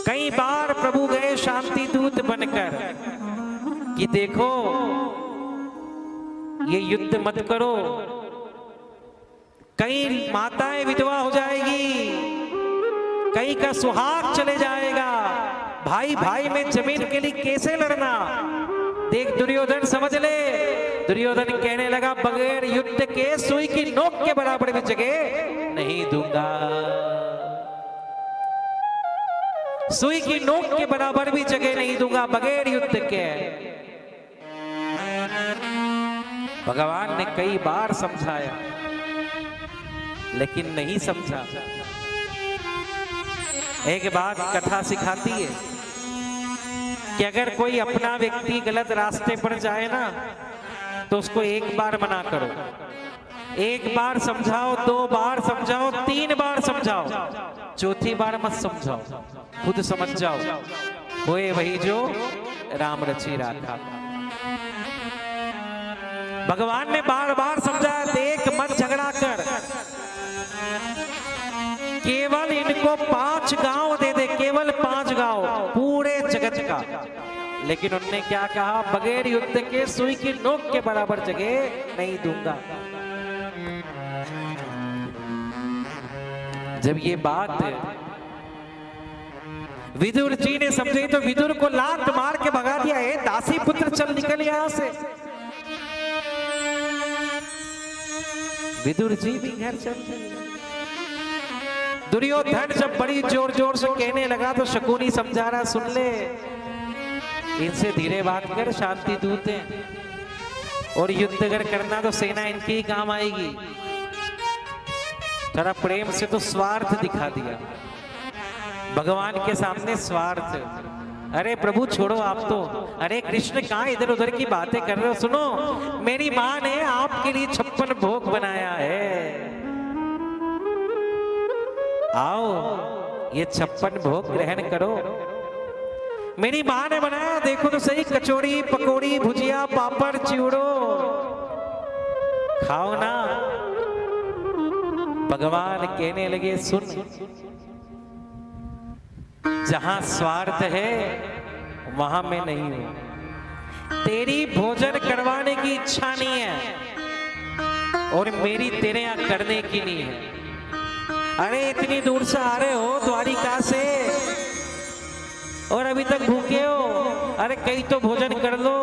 कई बार प्रभु गए शांति दूत बनकर कि देखो ये युद्ध मत करो, कई माताएं विधवा हो जाएगी, कई का सुहाग चले जाएगा, भाई भाई में जमीन के लिए कैसे लड़ना। देख दुर्योधन समझ ले, दुर्योधन कहने लगा बगैर युद्ध के सुई की नोक के बराबर भी जगह नहीं दूंगा, सुई की नोक के बराबर भी जगह नहीं दूंगा बगैर युद्ध के। भगवान ने कई बार समझाया लेकिन नहीं समझा। एक बात कथा सिखाती है कि अगर कोई अपना व्यक्ति गलत रास्ते पर जाए ना तो उसको एक बार मना करो, एक बार समझाओ, 2 बार समझाओ, 3 बार समझाओ, चौथी बार मत समझाओ, खुद समझ जाओ होए वही जो राम रची राखा। भगवान ने बार बार समझाया, देख मत झगड़ा कर, केवल इनको 5 गांव दे दे, केवल 5 गांव पूरे जगत का। लेकिन उन्होंने क्या कहा, बगैर युद्ध के सुई की नोक के बराबर जगह नहीं दूंगा। जब ये बात विदुर जी ने समझी तो विदुर को लात मार के भगा दिया, है दासी पुत्र चल निकल यहां से। विदुर जी भी घर चल गए। दुर्योधन जब बड़ी जोर जोर से कहने लगा तो शकुनी समझा रहा, सुन ले, इनसे धीरे बात कर, शांति दूत हैं, और युद्ध अगर करना तो सेना इनकी ही काम आएगी। थोड़ा प्रेम से तो स्वार्थ दिखा दिया भगवान के सामने, स्वार्थ। अरे प्रभु छोड़ो आप तो, अरे कृष्ण कहाँ इधर उधर की बातें कर रहे हो, सुनो मेरी माँ ने आपके लिए 56 भोग बनाया है, आओ ये 56 भोग ग्रहण करो। मेरी माँ ने बनाया, देखो तो सही, कचौड़ी पकौड़ी भुजिया पापड़ चिवड़ो, खाओ ना। भगवान कहने लगे, सुन, जहां स्वार्थ है वहां मैं नहीं हूं। तेरी भोजन करवाने की इच्छा नहीं है और मेरी तेरे यहां करने की नहीं है। अरे इतनी दूर से आ रहे हो द्वारिका से और अभी तक भूखे हो, अरे कहीं तो भोजन कर लो।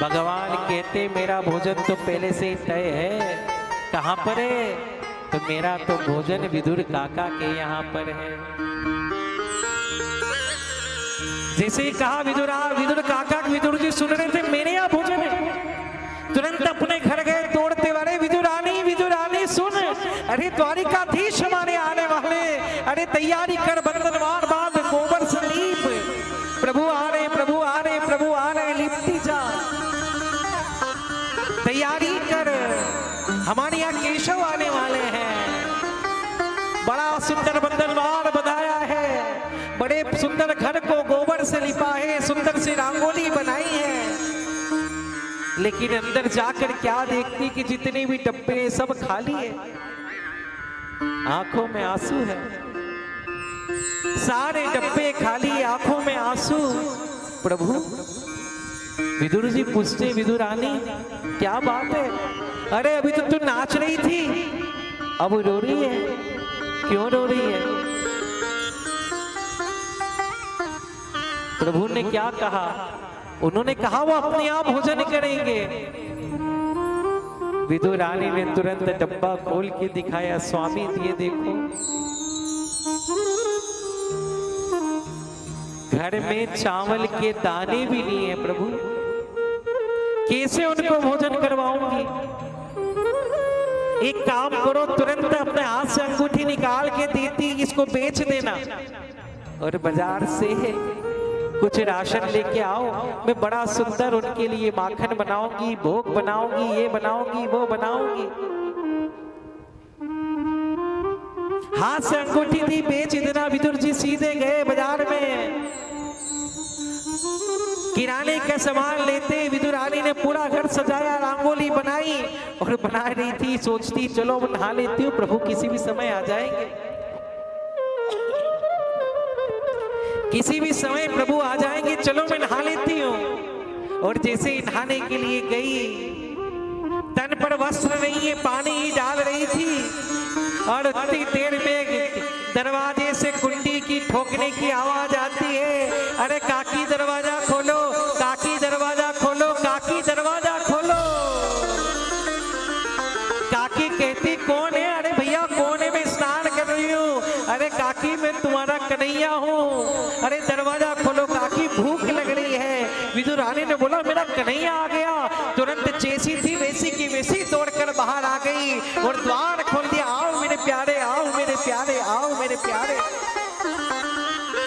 भगवान कहते, मेरा भोजन तो पहले से ही तय है। कहां पर है? तो मेरा तो भोजन विदुर काका के यहाँ पर है। जैसे ही कहा विदुर काका, विदुर जी सुन रहे थे, मेरे यहाँ भोजन है, तुरंत अपने घर गए दौड़ते वाले, विदुरानी सुन, अरे द्वारिकाधीश हमारे आने वाले, अरे तैयारी कर, बंधनवार बांध, गोबर से लीप, प्रभु आ रहे, प्रभु आ रहे, प्रभु आ रहे, लिपटी जा, तैयारी कर, हमारे यहाँ केशव आने वाले हैं। बड़ा सुंदर बंधनवार बधाया है, बड़े सुंदर घर को गोबर से लिपा है, सुंदर सी रंगोली बनाई है। लेकिन अंदर जाकर क्या देखती कि जितने भी डब्बे सब खाली है, आंखों में आंसू है, सारे डब्बे खाली, आंखों में आंसू। प्रभु, विदुर जी पूछते, विदुरानी क्या बात है? अरे अभी तो तू नाच रही थी, अब रो रही है, क्यों रो रही है? प्रभु ने क्या कहा? उन्होंने कहा वो अपने आप भोजन करेंगे। विदुर रानी ने तुरंत डब्बा खोल के दिखाया, स्वामी ये देखो, घर में चावल के दाने भी नहीं है प्रभु, कैसे उनको भोजन करवाऊंगी? एक काम करो, तुरंत अपने हाथ से अंगूठी निकाल के देती, इसको बेच देना और बाजार से कुछ राशन लेके आओ, मैं बड़ा सुंदर उनके लिए माखन बनाऊंगी, भोग बनाऊंगी, ये बनाऊंगी, वो बनाऊंगी। हाथ से अंगूठी दी, बेच देना। विदुर जी सीधे गए बाजार में, किराने का सामान लेते, विदुरानी ने पूरा घर सजाया, रंगोली बनाई और बना रही थी, सोचती चलो नहा लेती हूँ, प्रभु किसी भी समय आ जाएंगे। किसी भी समय प्रभु आ जाएंगे, चलो मैं नहा लेती हूँ। और जैसे ही नहाने के लिए गई, तन पर वस्त्र नहीं है, पानी ही डाल रही थी और उतनी देर में दरवाजे से कुंडी की ठोकने की आवाज आती है। अरे काकी दरवाजा खोलो, काकी दरवाजा खोलो, काकी दरवाजा खोलो। काकी कहती कौन है? अरे भैया कौन है? मैं स्नान कर रही हूँ। अरे काकी मैं तुम्हारा कन्हैया हूँ। अरे दरवाजा खोलो काकी, भूख लग रही है। विदुर रानी ने बोला मेरा कन्हैया आ गया। तुरंत जैसी थी वैसी की वैसी दौड़कर बाहर आ गई और द्वार खोल दिया। आओ मेरे प्यारे, आओ मेरे प्यारे, आओ मेरे प्यारे,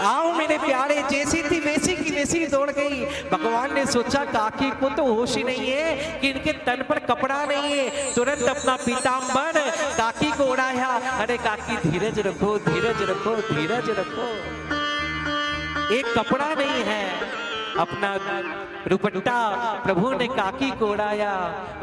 आओ मेरे प्यारे। जैसी थी वैसी की वैसी दौड़ गई। भगवान ने सोचा काकी को तो होश ही नहीं है कि इनके तन पर कपड़ा नहीं है। तुरंत अपना पीतांबर काकी को उड़ाया। अरे काकी धीरज रखो, धीरज रखो, धीरज रखो। एक कपड़ा नहीं है, अपना दुपट्टा प्रभु ने काकी को उड़ाया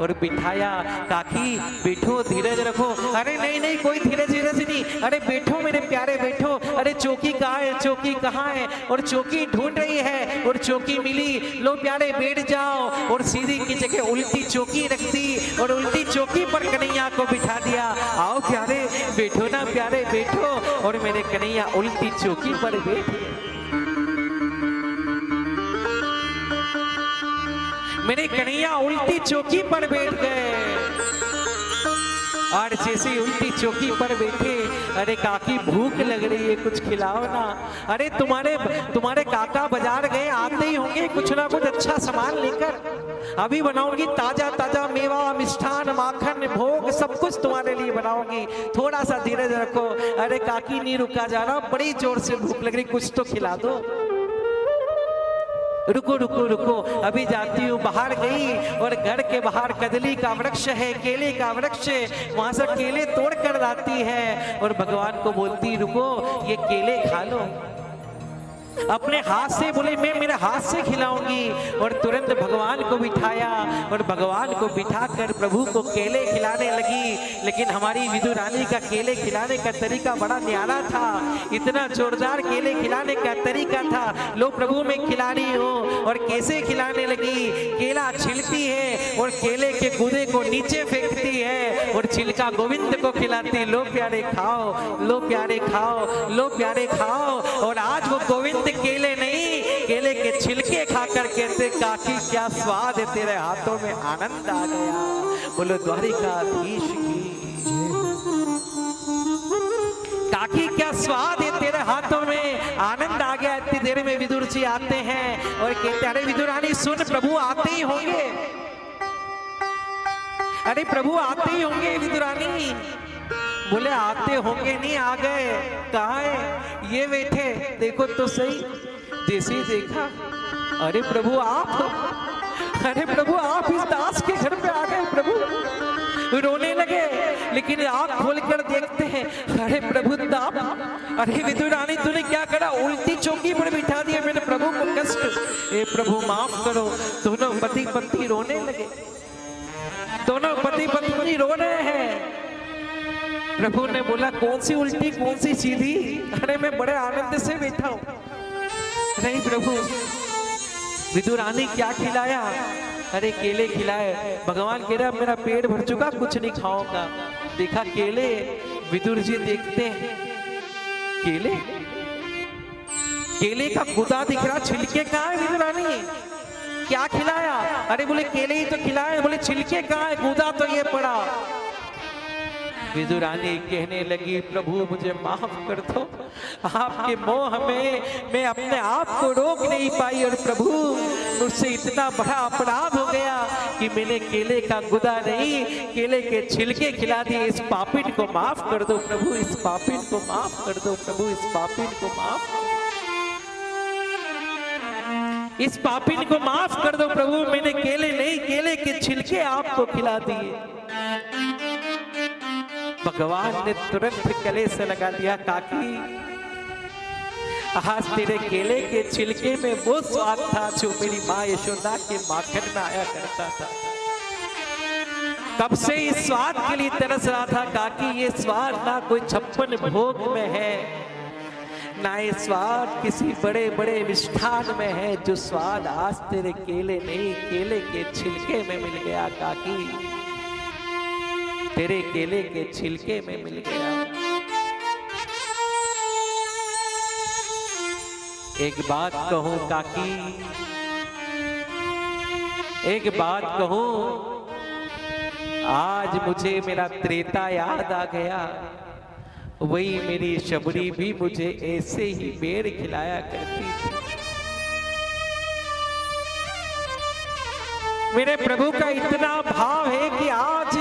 और बिठाया। काकी बैठो, धीरज रखो। अरे नहीं नहीं, कोई धीरज धीरज नहीं। अरे बैठो मेरे प्यारे, बैठो। अरे चौकी कहाँ है, चौकी कहाँ है? और चौकी ढूंढ रही है और चौकी मिली। लो प्यारे बैठ जाओ। और सीधी की जगह उल्टी चौकी रख दी और उल्टी चौकी पर कन्हैया को बिठा दिया। आओ प्यारे बैठो ना, प्यारे बैठो। और मेरे कन्हैया उल्टी चौकी पर बैठे। मेरे कन्हैया उल्टी चौकी पर बैठ गए और जैसे उल्टी चौकी पर बैठे, अरे काकी भूख लग रही है, कुछ खिलाओ ना। अरे तुम्हारे काका बाजार गए, आते ही होंगे कुछ ना कुछ अच्छा सामान लेकर। अभी बनाऊंगी ताजा ताजा मेवा, मिष्ठान, माखन, भोग, सब कुछ तुम्हारे लिए बनाऊंगी। थोड़ा सा धीरज रखो। अरे काकी नहीं रुका जा रहा, बड़ी जोर से भूख लग रही, कुछ तो खिला दो। रुको रुको रुको, अभी जाती हूँ। बाहर गई और घर के बाहर कदली का वृक्ष है, केले का वृक्ष है, वहां से केले तोड़ कर लाती है और भगवान को बोलती रुको ये केले खा लो। अपने हाथ से बोले मैं मेरे हाथ से खिलाऊंगी। और तुरंत भगवान को बिठाया और भगवान को बिठाकर प्रभु को केले खिलाने लगी। लेकिन हमारी विदुर रानी का केले खिलाने का तरीका बड़ा न्यारा था। इतना जोरदार केले खिलाने का तरीका था। लो प्रभु मैं खिला रही हूँ। और कैसे खिलाने लगी? केला छिलती है और केले के गूदे को नीचे फेंकती है और छिलका गोविंद को खिलाती। लो प्यारे खाओ, लो प्यारे खाओ, लो प्यारे खाओ। और आज वो गोविंद केले नहीं, केले के छिलके खाकर कहते काकी क्या स्वाद है तेरे हाथों में, आनंद आ गया। बोलो द्वारिकाधीश की। काकी क्या स्वाद है तेरे हाथों में, आनंद आ गया। इतनी देर में विदुर जी आते हैं और कहते अरे विदुर रानी सुन, प्रभु आते ही होंगे। अरे प्रभु आते ही होंगे विदुर रानी। बोले आते होंगे नहीं, आ गए। कहाँ है? ये बैठे, देखो तो सही। जैसे ही देखा, अरे प्रभु आप, अरे प्रभु आप इस दास के घर पे आ गए। प्रभु रोने लगे, लेकिन आँख खोलकर देखते हैं, अरे प्रभु आप, अरे विदुर रानी तूने क्या करा? उल्टी चौकी पर बिठा दिया मेरे प्रभु को कष्ट। ए प्रभु माफ करो। दोनों पति पत्नी रोने लगे, दोनों पति पत्नी रो रहे हैं। प्रभु ने बोला कौन सी उल्टी कौन सी सीधी? अरे मैं बड़े आनंद से बैठा हूं। नहीं प्रभु, विदुर रानी क्या खिलाया? अरे केले खिलाए। भगवान कह रहा मेरा पेट भर चुका, कुछ नहीं खाऊंगा। देखा केले, विदुर जी देखते हैं केले, केले का गुदा दिख रहा, छिलके कहाँ है? विदुर रानी क्या खिलाया? अरे बोले केले ही तो खिलाए। बोले छिलके कहाँ है? गुदा तो ये पड़ा। विदुर रानी कहने लगी प्रभु मुझे माफ कर दो, आपके मोह में मैं अपने आप को रोक नहीं पाई और प्रभु मुझसे इतना बड़ा अपराध हो गया कि मैंने केले का गुदा नहीं केले के छिलके खिला दिए। इस पापिन को माफ कर दो प्रभु, इस पापिन को माफ कर दो प्रभु, इस पापिन को माफ, इस पापिन को माफ कर दो प्रभु। मैंने केले नहीं केले के छिलके आपको खिला दिए। भगवान ने तुरंत गले से लगा दिया, काकी आज तेरे केले के छिलके में वो स्वाद था जो मेरी माँ यशोदा के माखन में आया करता था। कब से इस स्वाद के लिए तरस रहा था काकी। ये स्वाद ना कोई 56 भोग में है, ना ये स्वाद किसी बड़े बड़े मिष्ठान में है जो स्वाद आज तेरे केले नहीं केले के छिलके में मिल गया काकी, तेरे केले के छिलके में मिल गया। एक बात कहूं काकी, एक बात कहूं, आज मुझे मेरा त्रेता याद आ गया। वही मेरी शबरी भी मुझे ऐसे ही बेर खिलाया करती थी। मेरे प्रभु का इतना भाव है कि आज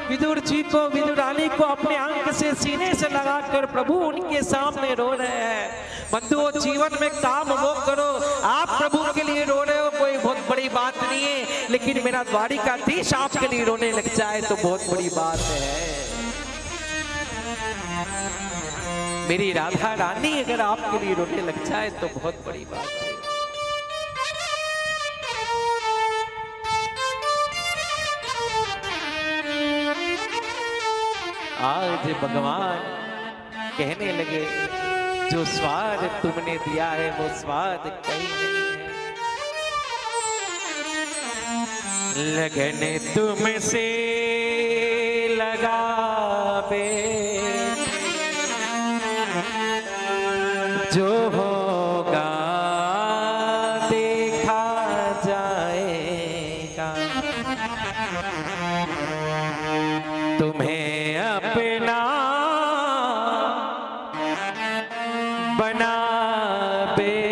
विदुर जी को, विदुरानी को अपने अंक से सीने से लगाकर प्रभु उनके सामने रो रहे हैं। बंधुओं, जीवन में काम वो करो, आप प्रभु के लिए रो रहे हो कोई बहुत बड़ी बात नहीं है, लेकिन मेरा द्वारिकाधीश आपके लिए रोने लग जाए तो बहुत बड़ी बात है। मेरी राधा रानी अगर आपके लिए रोने लग जाए तो बहुत बड़ी बात है। आज भगवान कहने लगे जो स्वाद तुमने दिया है वो स्वाद कहीं नहीं है। लगन तुमसे लगा बे जो होगा देखा जाएगा, तुम्हें अपना बना बैठे,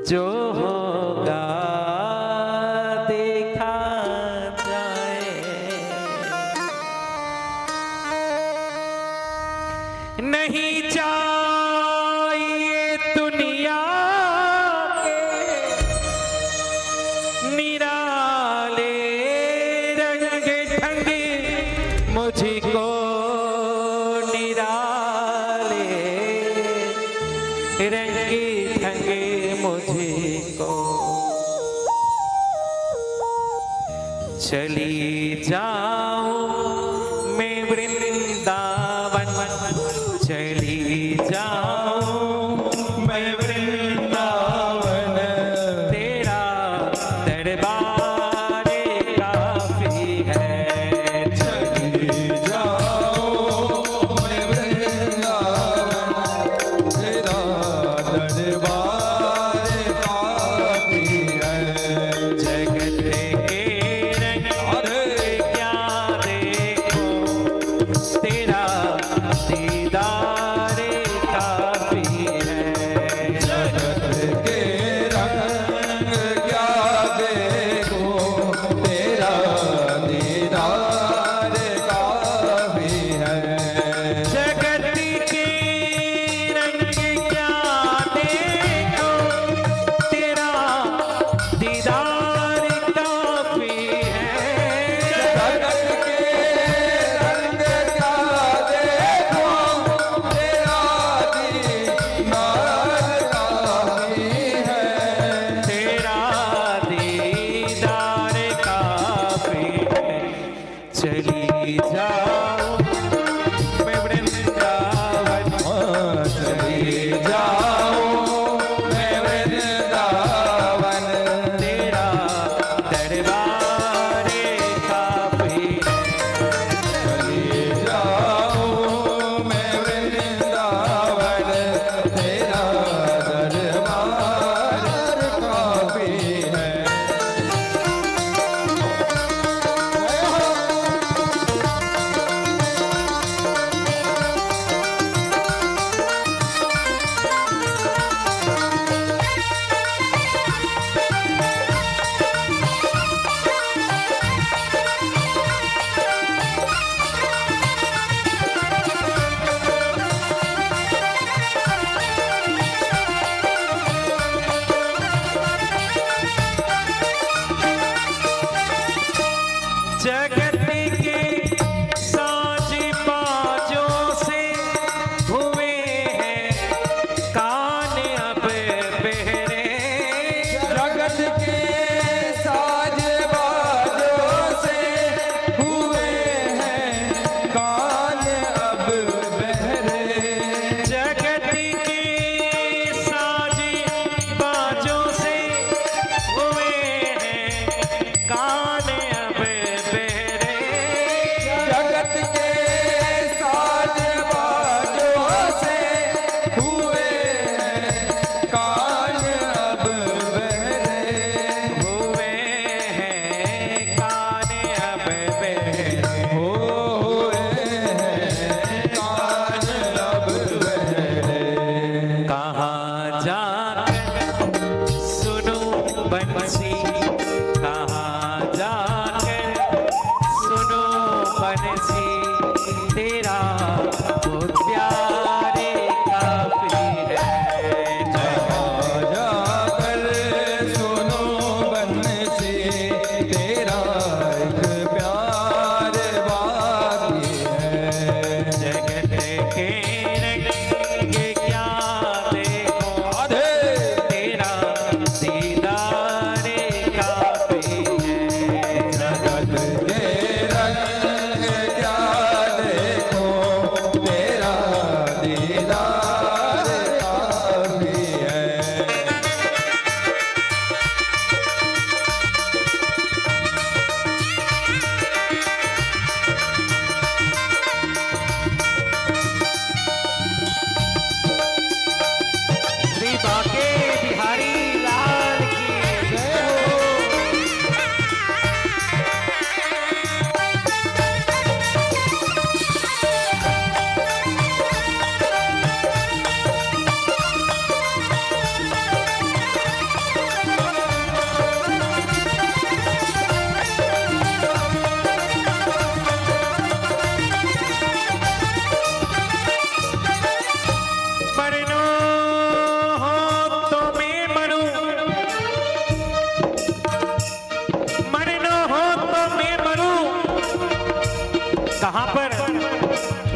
जो होगा देखा जाए। नहीं चाहिए दुनिया के निराले रंग ढंग, मुझको निराले रंग ढंग मुझको। चली जाऊं मैं वृंदावन, चली जाऊं मैं वृंदावन, तेरा दरबार काफी है। चली जाऊं मैं वृंदावन, तेरा दरबार काफी है। जगत के रंग और क्या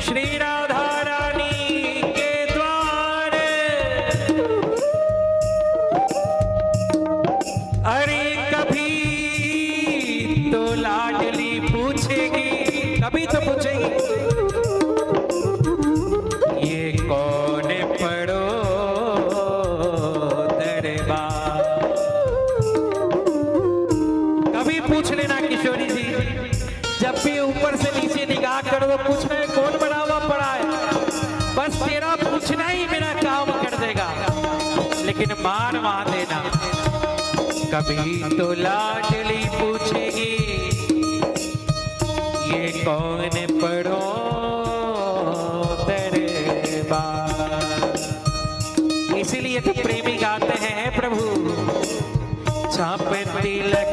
श्री राधा रानी के द्वार। अरे कभी तो लाडली पूछेगी, कभी तो पूछेगी, ये कौन पड़ो दरबार। कभी पूछ लेना किशोरी जी, जब भी ऊपर से नीचे निगाह करो तो पूछ रहे कौन बड़ा हुआ पड़ा है, बस तेरा पूछना ही मेरा काम कर देगा। लेकिन मान देना, कभी तो लाडली पूछेगी, ये कौन पड़ो दरबार। इसीलिए तो प्रेमी गाते हैं प्रभु, चाप तिलक